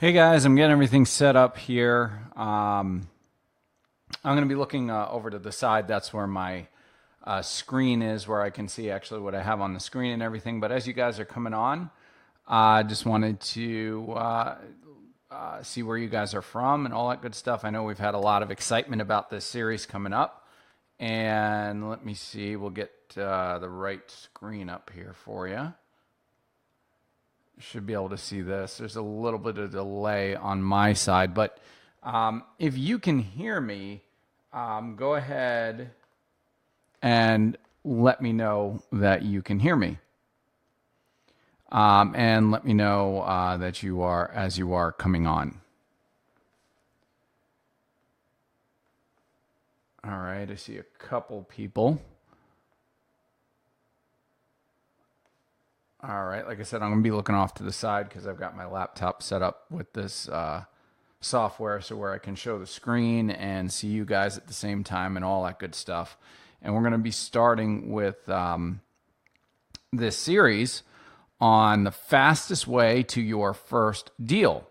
Hey guys, I'm getting everything set up here. I'm going to be looking over to the side. That's where my screen is, where I can see actually what I have on the screen and everything. But as you guys are coming on, I just wanted to see where you guys are from and all that good stuff. I know we've had a lot of excitement about this series coming up. And let me see, we'll get the right screen up here for you. Should be able to see this. There's a little bit of delay on my side, but if you can hear me, go ahead and let me know that you can hear me. And let me know that you are, as you are coming on. All right, I see a couple people. All right, like I said, I'm going to be looking off to the side because I've got my laptop set up with this software so where I can show the screen and see you guys at the same time and all that good stuff. And we're going to be starting with this series on the fastest way to your first deal.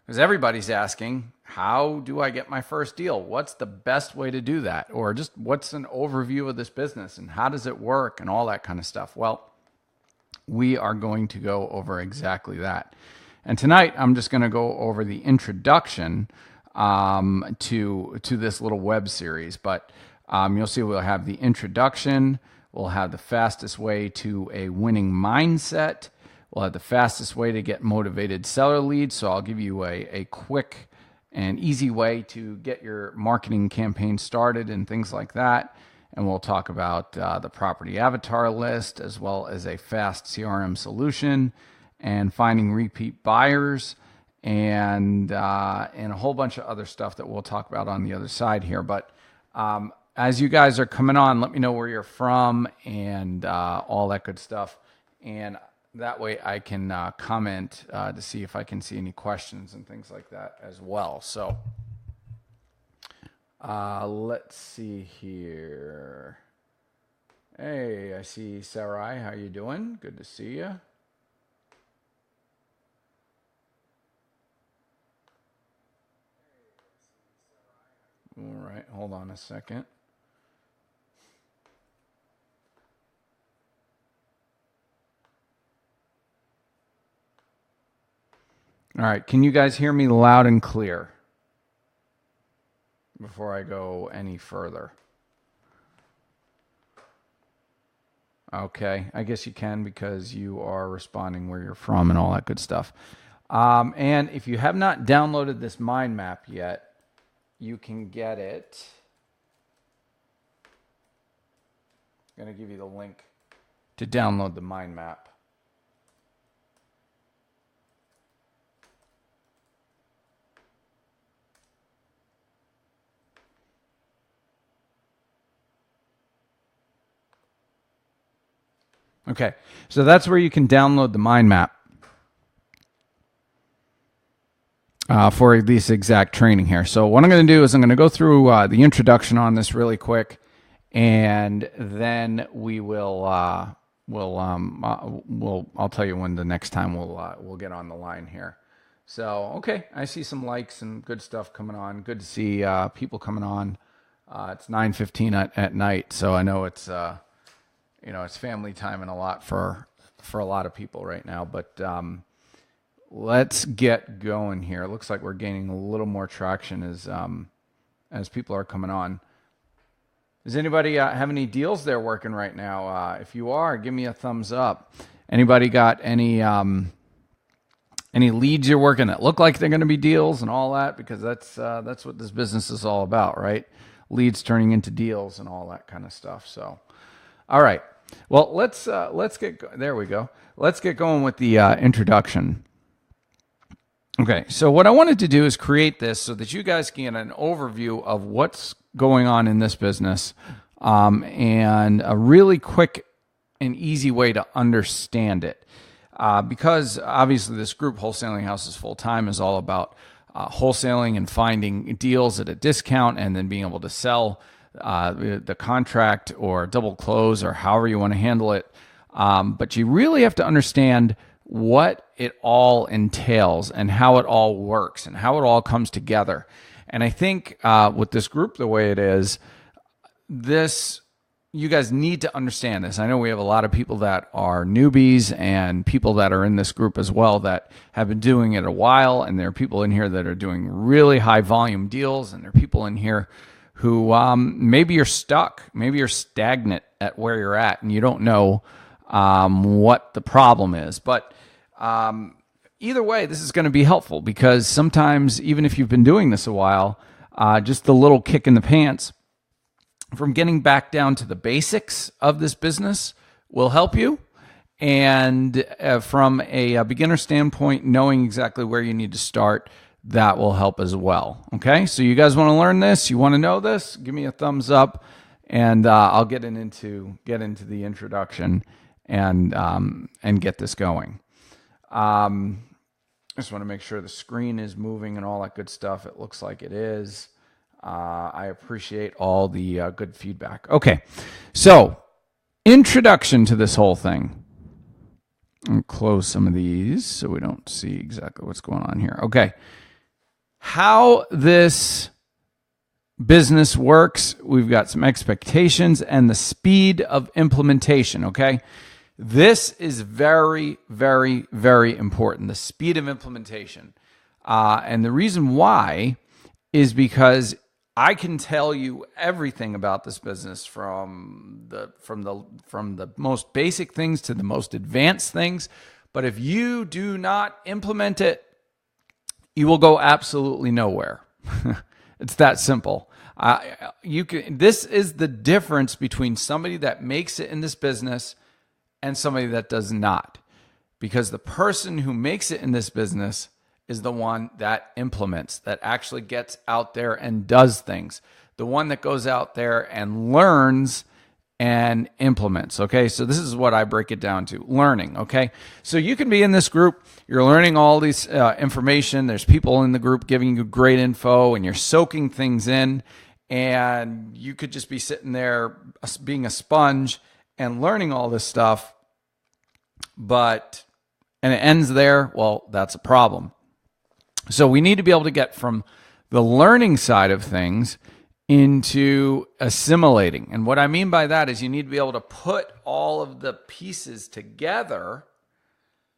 Because everybody's asking, how do I get my first deal? What's the best way to do that? Or just what's an overview of this business and how does it work and all that kind of stuff? Well, we are going to go over exactly that. And tonight, I'm just going to go over the introduction to this little web series. But you'll see we'll have the introduction. We'll have the fastest way to a winning mindset. We'll have the fastest way to get motivated seller leads. So I'll give you a quick and easy way to get your marketing campaign started and things like that. And we'll talk about the property avatar list as well as a fast CRM solution and finding repeat buyers and a whole bunch of other stuff that we'll talk about on the other side here. But as you guys are coming on, let me know where you're from and all that good stuff. And that way I can comment to see if I can see any questions and things like that as well. So let's see here. Hey, I see Sarai. How you doing? Good to see you. All right, hold on a second. All right, can you guys hear me loud and clear before I go any further? Okay, I guess you can because you are responding where you're from and all that good stuff. And if you have not downloaded this mind map yet, you can get it. I'm going to give you the link to download the mind map. Okay, so that's where you can download the mind map for this exact training here. So what I'm going to do is I'm going to go through the introduction on this really quick, and then we will I'll tell you when the next time we'll get on the line here. So okay, I see some likes and good stuff coming on. Good to see people coming on. It's 9:15 at night, so I know it's. It's family time and a lot for a lot of people right now. But let's get going here. It looks like we're gaining a little more traction as people are coming on. Does anybody have any deals they're working right now? If you are, give me a thumbs up. Anybody got any leads you're working that look like they're going to be deals and all that? Because that's what this business is all about, right? Leads turning into deals and all that kind of stuff. So. All right. Well, let's get there. We go. Let's get going with the introduction. Okay. So what I wanted to do is create this so that you guys can get an overview of what's going on in this business, and a really quick and easy way to understand it. Because obviously this group, Wholesaling Houses Full Time, is all about wholesaling and finding deals at a discount and then being able to sell the contract or double close or however you want to handle it. But you really have to understand what it all entails and how it all works and how it all comes together. And I think with this group the way it is, you guys need to understand this. I know we have a lot of people that are newbies and people that are in this group as well that have been doing it a while, and there are people in here that are doing really high volume deals, and there are people in here who maybe you're stuck, maybe you're stagnant at where you're at, and you don't know what the problem is. But either way, this is going to be helpful, because sometimes, even if you've been doing this a while, just the little kick in the pants from getting back down to the basics of this business will help you. And from a beginner standpoint, knowing exactly where you need to start, that will help as well. Okay, so you guys want to learn this? You want to know this? Give me a thumbs up, and I'll get into the introduction and get this going. I just want to make sure the screen is moving and all that good stuff. It looks like it is. I appreciate all the good feedback. Okay, so introduction to this whole thing. I'll close some of these so we don't see exactly what's going on here. Okay, how this business works. We've got some expectations and the speed of implementation, okay? This is very, very, very important, the speed of implementation. And the reason why is because I can tell you everything about this business, from the most basic things to the most advanced things. But if you do not implement it, you will go absolutely nowhere. It's that simple. This is the difference between somebody that makes it in this business and somebody that does not. Because the person who makes it in this business is the one that implements, that actually gets out there and does things. The one that goes out there and learns and implements. Okay, so this is what I break it down to: learning. Okay, so you can be in this group, you're learning all these information. There's people in the group giving you great info, and you're soaking things in. And you could just be sitting there being a sponge and learning all this stuff, and it ends there. Well, that's a problem. So we need to be able to get from the learning side of things into assimilating. And what I mean by that is you need to be able to put all of the pieces together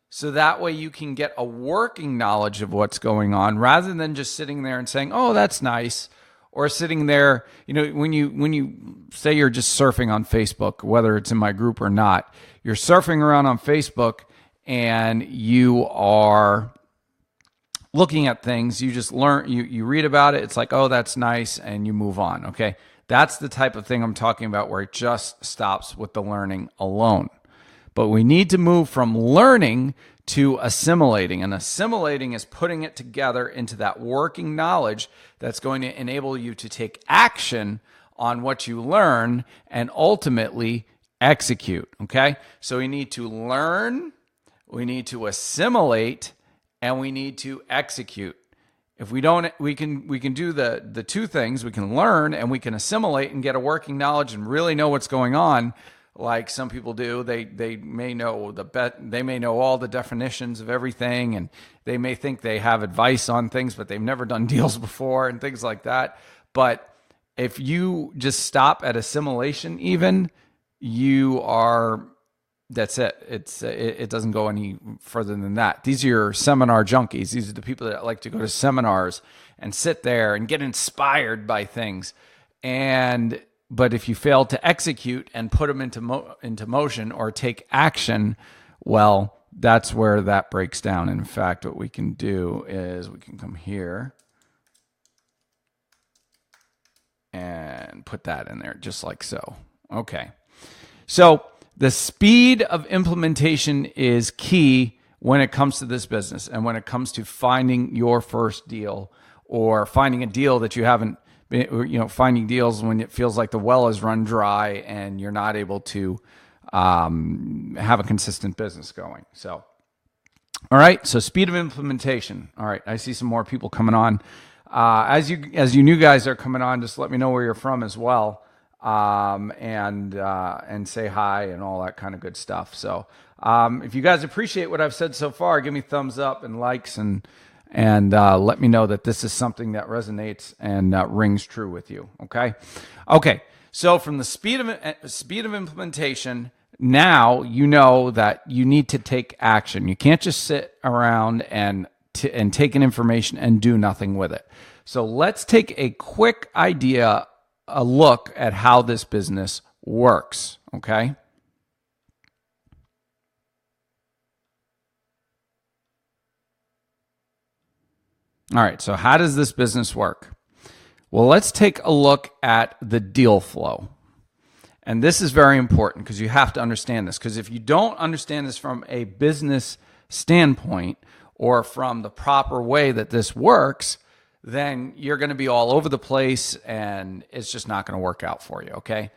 so that way you can get a working knowledge of what's going on, rather than just sitting there and saying, oh, that's nice. Or sitting there, when you say you're just surfing on Facebook, whether it's in my group or not, you're surfing around on Facebook and you are looking at things. You just learn, you read about it. It's like, oh, that's nice. And you move on. Okay. That's the type of thing I'm talking about, where it just stops with the learning alone. But we need to move from learning to assimilating. And assimilating is putting it together into that working knowledge that's going to enable you to take action on what you learn and ultimately execute. Okay. So we need to learn, we need to assimilate, and we need to execute. If we don't, we can do the two things. We can learn and we can assimilate and get a working knowledge and really know what's going on, like some people do. They may know they may know all the definitions of everything, and they may think they have advice on things, but they've never done deals before and things like that. But if you just stop at assimilation, that's it. It doesn't go any further than that. These are your seminar junkies. These are the people that like to go to seminars and sit there and get inspired by things. But if you fail to execute and put them into motion or take action, well, that's where that breaks down. In fact, what we can do is we can come here and put that in there just like so. Okay. So the speed of implementation is key when it comes to this business, and when it comes to finding your first deal, or finding a deal that you haven't been, finding deals when it feels like the well has run dry and you're not able to have a consistent business going. So, all right. So speed of implementation. All right. I see some more people coming on. As you new guys are coming on, just let me know where you're from as well. And say hi and all that kind of good stuff. So If you guys appreciate what I've said so far, give me thumbs up and likes, and let me know that this is something that resonates and rings true with you. Okay. So from the speed of implementation, now you know that you need to take action. You can't just sit around and take in information and do nothing with it. So let's take a quick a look at how this business works. Okay. All right, so how does this business work? Well, let's take a look at the deal flow. And this is very important because you have to understand this. Because if you don't understand this from a business standpoint or from the proper way that this works, then you're going to be all over the place and it's just not going to work out for you, okay?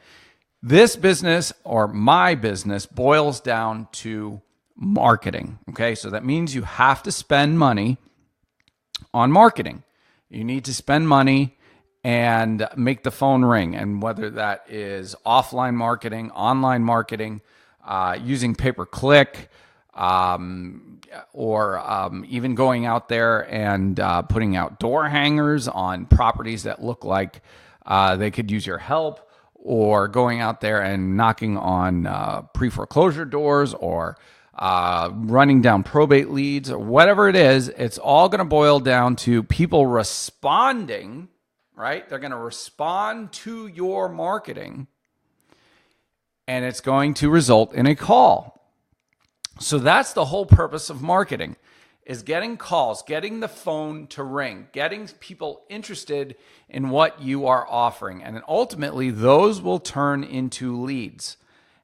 This business, or my business, boils down to marketing, okay? So that means you have to spend money on marketing. You need to spend money and make the phone ring. And whether that is offline marketing, online marketing, using pay-per-click, or even going out there and putting out door hangers on properties that look like they could use your help, or going out there and knocking on pre-foreclosure doors, or running down probate leads, or whatever it is. It's all going to boil down to people responding, right? They're going to respond to your marketing, and it's going to result in a call. So that's the whole purpose of marketing, is getting calls, getting the phone to ring, getting people interested in what you are offering. And then ultimately, those will turn into leads.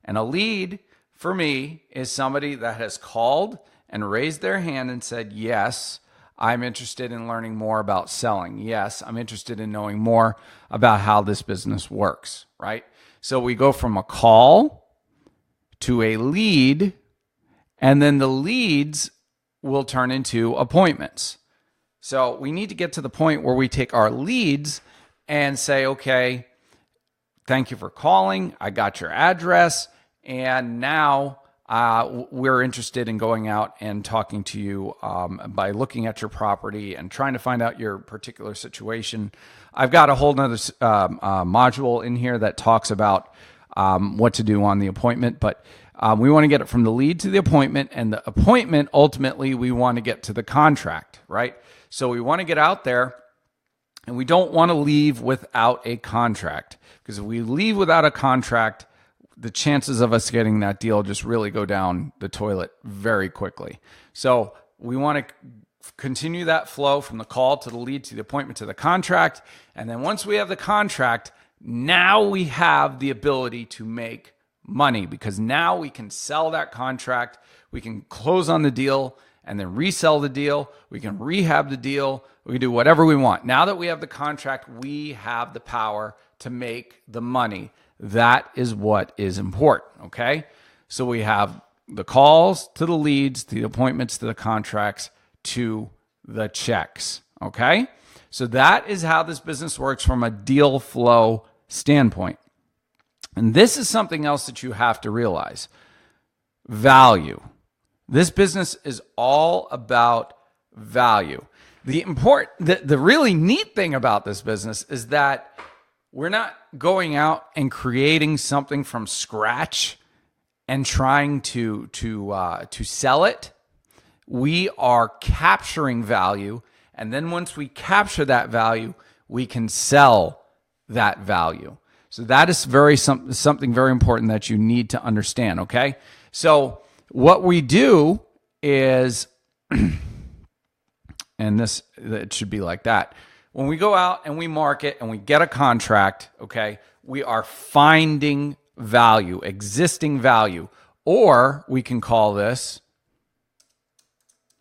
And a lead, for me, is somebody that has called and raised their hand and said, yes, I'm interested in learning more about selling. Yes, I'm interested in knowing more about how this business works, right? So we go from a call to a lead, and then the leads will turn into appointments. So we need to get to the point where we take our leads and say, okay, thank you for calling. I got your address. And now we're interested in going out and talking to you by looking at your property and trying to find out your particular situation. I've got a whole nother module in here that talks about what to do on the appointment, but we want to get it from the lead to the appointment, and the appointment, ultimately, we want to get to the contract, right? So we want to get out there, and we don't want to leave without a contract, because if we leave without a contract, the chances of us getting that deal just really go down the toilet very quickly. So we want to continue that flow from the call to the lead to the appointment to the contract. And then once we have the contract, now we have the ability to make money, because now we can sell that contract. We can close on the deal and then resell the deal. We can rehab the deal. We can do whatever we want. Now that we have the contract, we have the power to make the money. That is what is important, okay? So we have the calls to the leads, to the appointments, to the contracts, to the checks, okay? So that is how this business works from a deal flow standpoint. And this is something else that you have to realize. Value. This business is all about value. The really neat thing about this business is that we're not going out and creating something from scratch and trying to sell it. We are capturing value, and then once we capture that value, we can sell that value. So that is something very important that you need to understand, okay? So what we do is, and it should be like that. When we go out and we market and we get a contract, okay, we are finding value, existing value, or we can call this,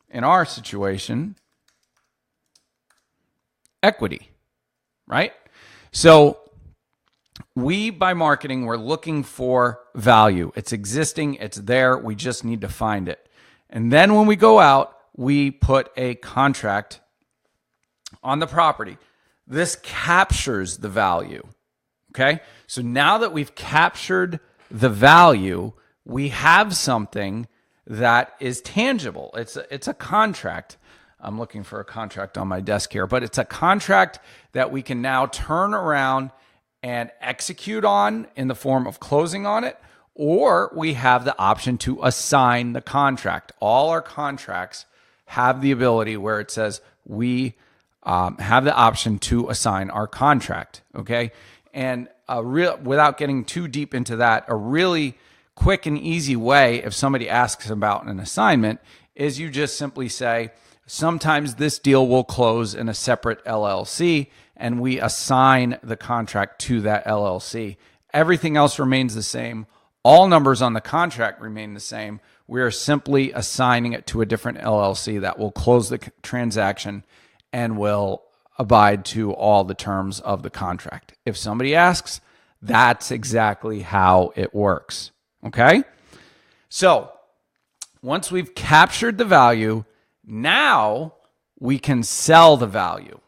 in our situation, equity, right? So by marketing, we're looking for value. It's existing, it's there, we just need to find it. And then when we go out, we put a contract on the property. This captures the value, okay? So now that we've captured the value, we have something that is tangible. It's a contract. I'm looking for a contract on my desk here, but it's a contract that we can now turn around and execute on in the form of closing on it, or we have the option to assign the contract. All our contracts have the ability where it says we have the option to assign our contract, okay? And without getting too deep into that, a really quick and easy way, if somebody asks about an assignment, is you just simply say, sometimes this deal will close in a separate LLC, and we assign the contract to that LLC. Everything else remains the same. All numbers on the contract remain the same. We are simply assigning it to a different LLC that will close the transaction and will abide to all the terms of the contract. If somebody asks, that's exactly how it works. Okay? So once we've captured the value, now we can sell the value.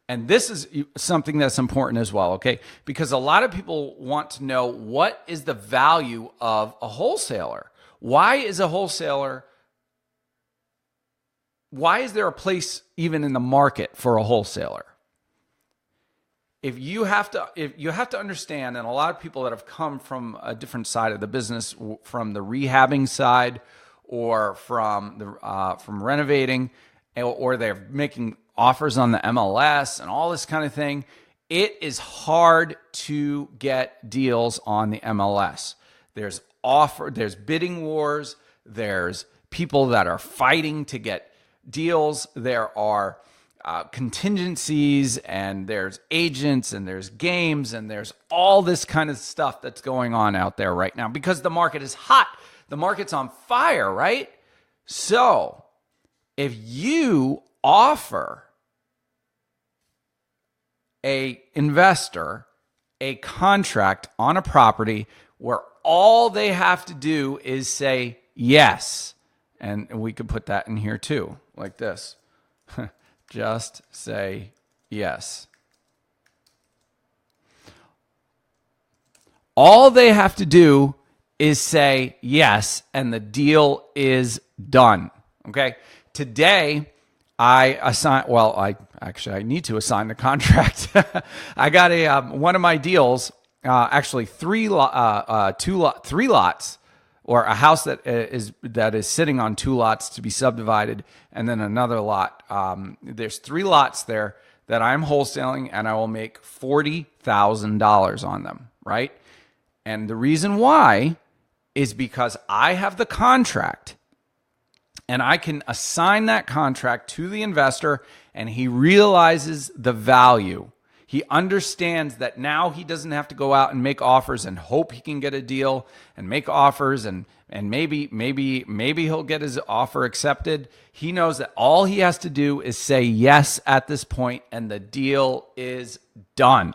And this is something that's important as well, okay? Because a lot of people want to know, what is the value of a wholesaler? Why is a wholesaler, why is there a place even in the market for a wholesaler? If you have to understand, and a lot of people that have come from a different side of the business, from the rehabbing side, or from renovating, or they're making offers on the MLS and all this kind of thing, it is hard to get deals on the MLS. There's bidding wars. There's people that are fighting to get deals. There are contingencies, and there's agents, and there's games, and there's all this kind of stuff that's going on out there right now because the market is hot. The market's on fire, right? So if you offer an investor a contract on a property where all they have to do is say yes, and we could put that in here too, like this. Just say yes. All they have to do is say yes, and the deal is done. Okay? Today, I need to assign the contract. I got one of my deals, actually three lots, or a house that is sitting on 2 lots to be subdivided, and then another lot. There's 3 lots there that I'm wholesaling, and I will make $40,000 on them, right? And the reason why is because I have the contract, and I can assign that contract to the investor, and he realizes the value. He understands that now he doesn't have to go out and make offers and hope he can get a deal, and make offers and maybe he'll get his offer accepted. He knows that all he has to do is say yes at this point, and the deal is done.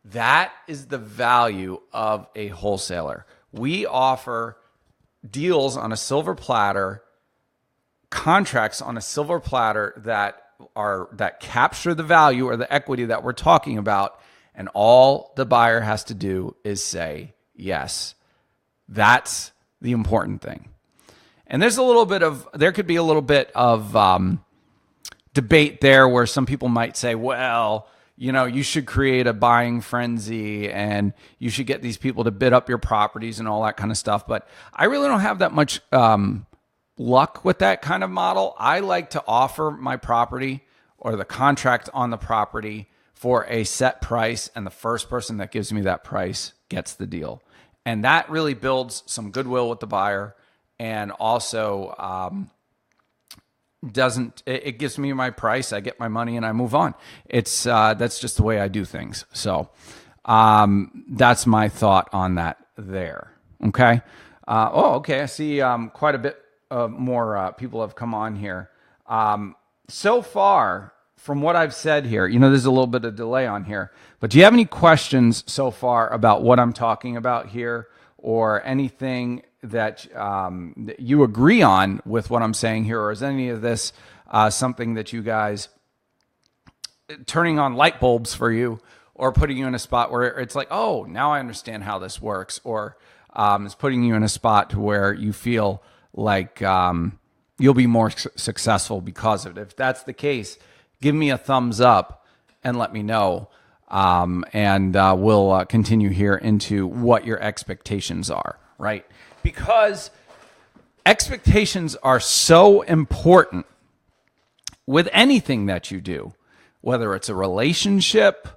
That is the value of a wholesaler. We offer deals on a silver platter, contracts on a silver platter that capture the value or the equity that we're talking about, and all the buyer has to do is say yes. That's the important thing. And there could be a little bit of debate there, where some people might say, well, you should create a buying frenzy, and you should get these people to bid up your properties and all that kind of stuff. But I really don't have that much luck with that kind of model. I like to offer my property or the contract on the property for a set price, and the first person that gives me that price gets the deal. And that really builds some goodwill with the buyer, and also it gives me my price, I get my money, and I move on. That's just the way I do things. So that's my thought on that there. Okay. Okay. I see quite a bit more people have come on here. So far, from what I've said here, there's a little bit of delay on here, but do you have any questions so far about what I'm talking about here, or anything that you agree on with what I'm saying here, or is any of this something that you guys turning on light bulbs for you, or putting you in a spot where it's like, oh, now I understand how this works, or it's putting you in a spot to where you feel you'll be more successful because of it. If that's the case, give me a thumbs up and let me know. And we'll continue here into what your expectations are, right? Because expectations are so important with anything that you do, whether it's a relationship,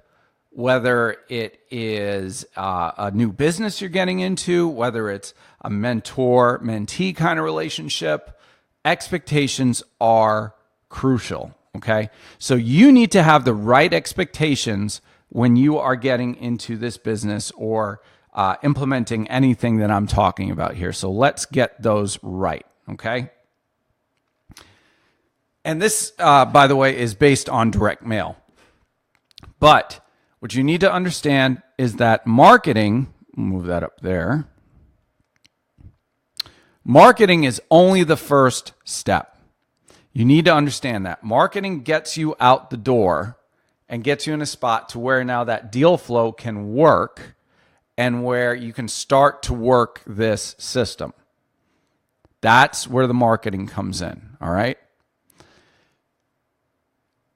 whether it is a new business you're getting into, whether it's a mentor-mentee kind of relationship. Expectations are crucial, okay? So you need to have the right expectations when you are getting into this business or implementing anything that I'm talking about here. So let's get those right, okay? And this, by the way, is based on direct mail. But what you need to understand is that marketing, move that up there. Marketing is only the first step. You need to understand that. Marketing gets you out the door and gets you in a spot to where now that deal flow can work and where you can start to work this system. That's where the marketing comes in, all right?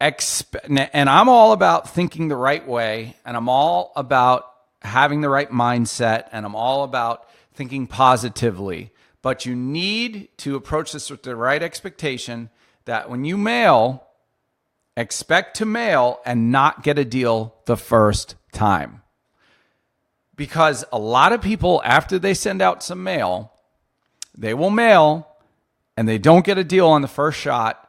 And I'm all about thinking the right way, and I'm all about having the right mindset, and I'm all about thinking positively. But you need to approach this with the right expectation that when you mail, expect to mail and not get a deal the first time. Because a lot of people, after they send out some mail, they will mail and they don't get a deal on the first shot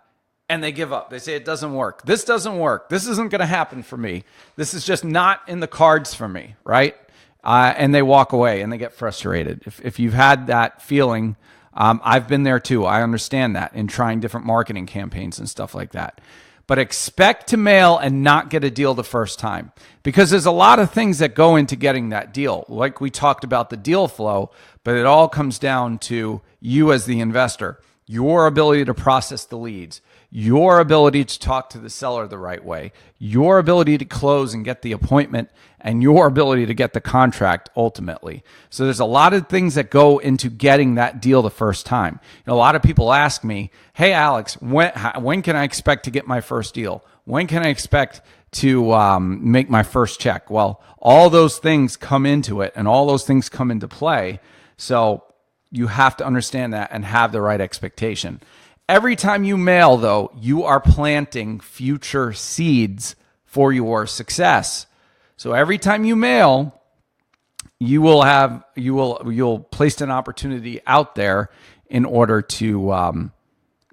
and they give up. They say, it doesn't work. This doesn't work. This isn't going to happen for me. This is just not in the cards for me, right? And they walk away and they get frustrated. If you've had that feeling, I've been there too. I understand that in trying different marketing campaigns and stuff like that. But expect to mail and not get a deal the first time, because there's a lot of things that go into getting that deal. Like we talked about the deal flow, but it all comes down to you as the investor, your ability to process the leads, your ability to talk to the seller the right way, your ability to close and get the appointment, and your ability to get the contract ultimately. So there's a lot of things that go into getting that deal the first time. A lot of people ask me, hey, Alex, when can I expect to get my first deal? When can I expect to make my first check? Well, all those things come into it, and all those things come into play. So you have to understand that and have the right expectation. Every time you mail, though, you are planting future seeds for your success. So every time you mail, you'll place an opportunity out there in order to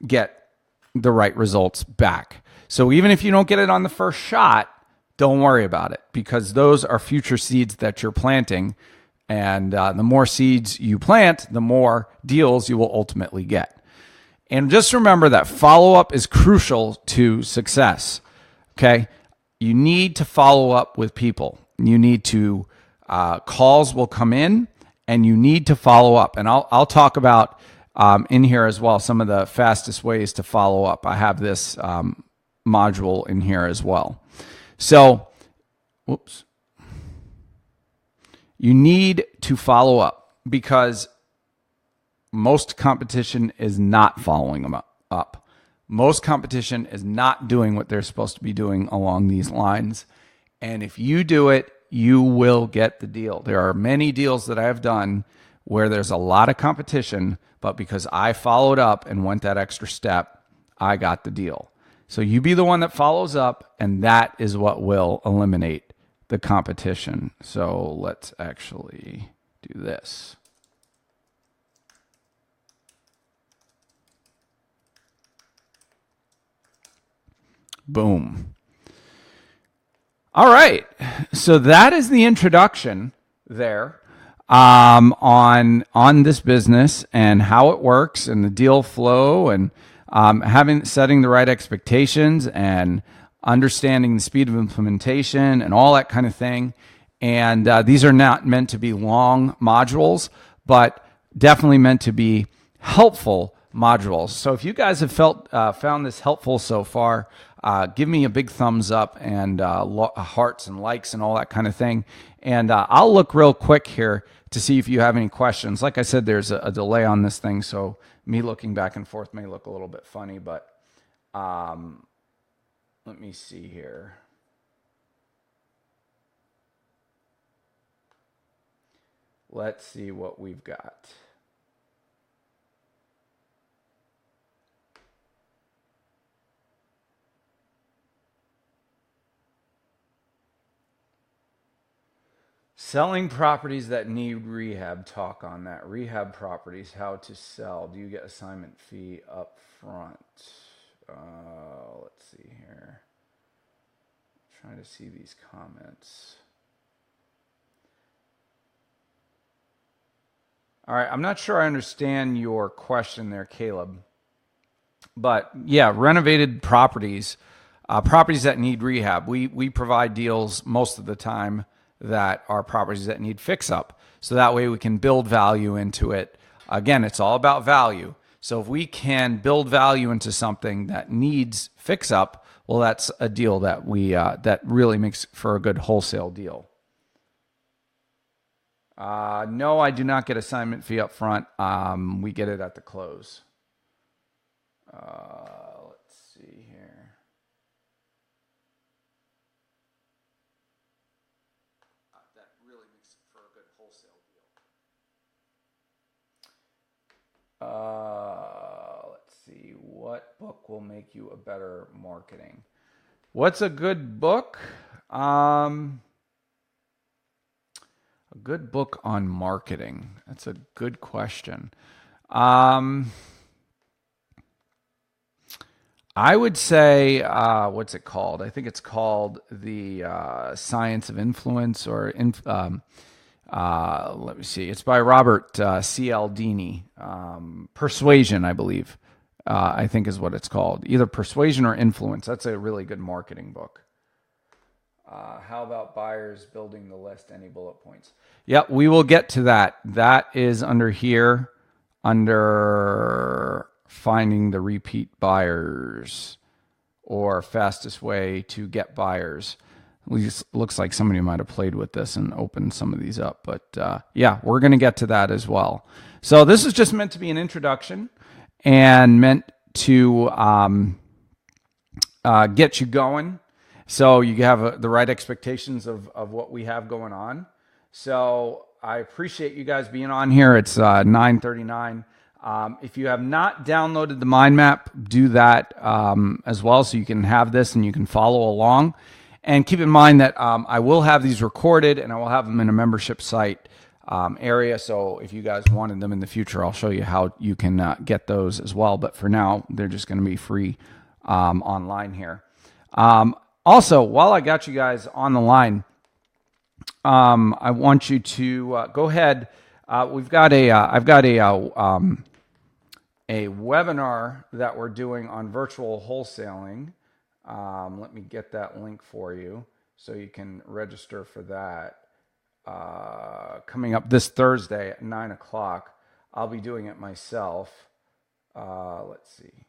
get the right results back. So even if you don't get it on the first shot, don't worry about it, because those are future seeds that you're planting. And the more seeds you plant, the more deals you will ultimately get. And just remember that follow-up is crucial to success, okay? You need to follow up with people. You need to, calls will come in, and you need to follow up. And I'll talk about in here as well some of the fastest ways to follow up. I have this module in here as well. So, whoops. You need to follow up, because most competition is not following them up. Most competition is not doing what they're supposed to be doing along these lines. And if you do it, you will get the deal. There are many deals that I have done where there's a lot of competition, but because I followed up and went that extra step, I got the deal. So you be the one that follows up, and that is what will eliminate the competition. So let's actually do this. Boom. All right. So that is the introduction there on this business and how it works and the deal flow and setting the right expectations and understanding the speed of implementation and all that kind of thing. And these are not meant to be long modules, but definitely meant to be helpful modules. So if you guys have found this helpful so far, give me a big thumbs up and hearts and likes and all that kind of thing. And I'll look real quick here to see if you have any questions. Like I said, there's a delay on this thing, so me looking back and forth may look a little bit funny, but let me see here. Let's see what we've got. Selling properties that need rehab. Talk on that. Rehab properties, how to sell. Do you get assignment fee up front? Let's see here. I'm trying to see these comments. All right, I'm not sure I understand your question there, Caleb. But yeah, renovated properties, properties that need rehab. We provide deals most of the time that are properties that need fix up. So that way we can build value into it. Again, it's all about value. So if we can build value into something that needs fix up, well, that's a deal that that really makes for a good wholesale deal. No, I do not get assignment fee up front. We get it at the close. Let's see here. That really makes it for a good wholesale deal. Let's see. What book will make you a better marketing? What's a good book? A good book on marketing. That's a good question. I would say, what's it called? I think it's called The Science of Influence, or let me see. It's by Robert Cialdini. Persuasion, I believe, I think is what it's called. Either Persuasion or Influence. That's a really good marketing book. How about buyers building the list? Any bullet points? Yeah, we will get to that. That is under here, under finding the repeat buyers or fastest way to get buyers. Looks like somebody might have played with this and opened some of these up, but yeah, we're going to get to that as well. So this is just meant to be an introduction and meant to get you going, so you have the right expectations of what we have going on. So I appreciate you guys being on here. It's 9:39. If you have not downloaded the mind map, do that as well, so you can have this and you can follow along. And keep in mind that I will have these recorded, and I will have them in a membership site area. So if you guys wanted them in the future, I'll show you how you can get those as well. But for now, they're just going to be free online here. Also, while I got you guys on the line, I want you to go ahead. I've got a webinar that we're doing on virtual wholesaling. Let me get that link for you so you can register for that. Coming up this Thursday at 9 o'clock. I'll be doing it myself. Let's see.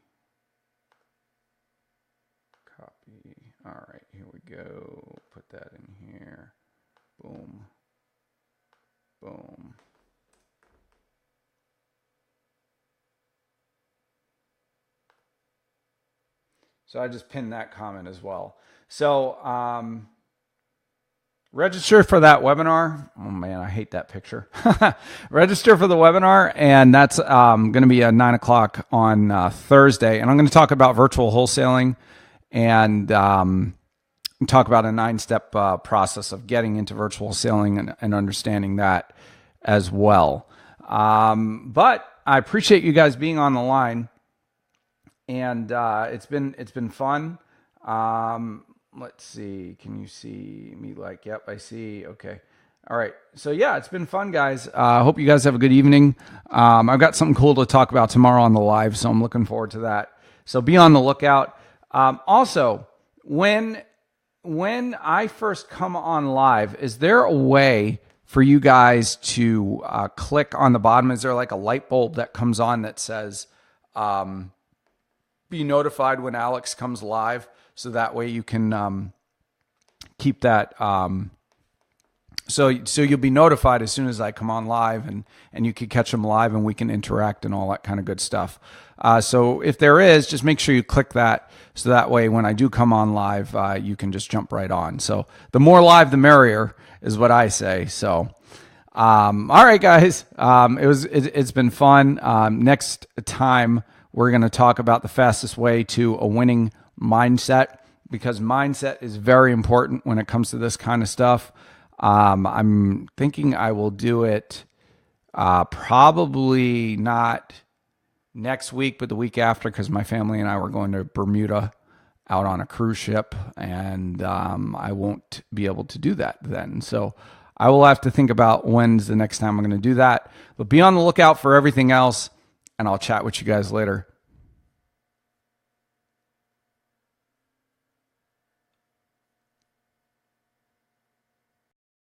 Copy. All right, here we go. Put that in here. Boom. Boom. So I just pinned that comment as well. So register for that webinar. Oh man, I hate that picture. Register for the webinar, and that's going to be at 9 o'clock on Thursday. And I'm going to talk about virtual wholesaling and talk about a 9-step process of getting into virtual wholesaling and understanding that as well. But I appreciate you guys being on the line. And it's been fun. Let's see. Can you see me? Like, yep, I see. Okay. All right. So yeah, it's been fun, guys. I hope you guys have a good evening. I've got something cool to talk about tomorrow on the live, so I'm looking forward to that. So be on the lookout. Also, when I first come on live, is there a way for you guys to click on the bottom? Is there like a light bulb that comes on that says, be notified when Alex comes live, so that way you can keep that So you'll be notified as soon as I come on live, and you can catch them live, and we can interact and all that kind of good stuff. So if there is, just make sure you click that, so that way when I do come on live, you can just jump right on. So the more live, the merrier, is what I say. So all right, guys, it's been fun. Next time we're going to talk about the fastest way to a winning mindset, because mindset is very important when it comes to this kind of stuff. I'm thinking I will do it probably not next week, but the week after, because my family and I were going to Bermuda out on a cruise ship, and I won't be able to do that then. So I will have to think about when's the next time I'm going to do that. But be on the lookout for everything else, and I'll chat with you guys later.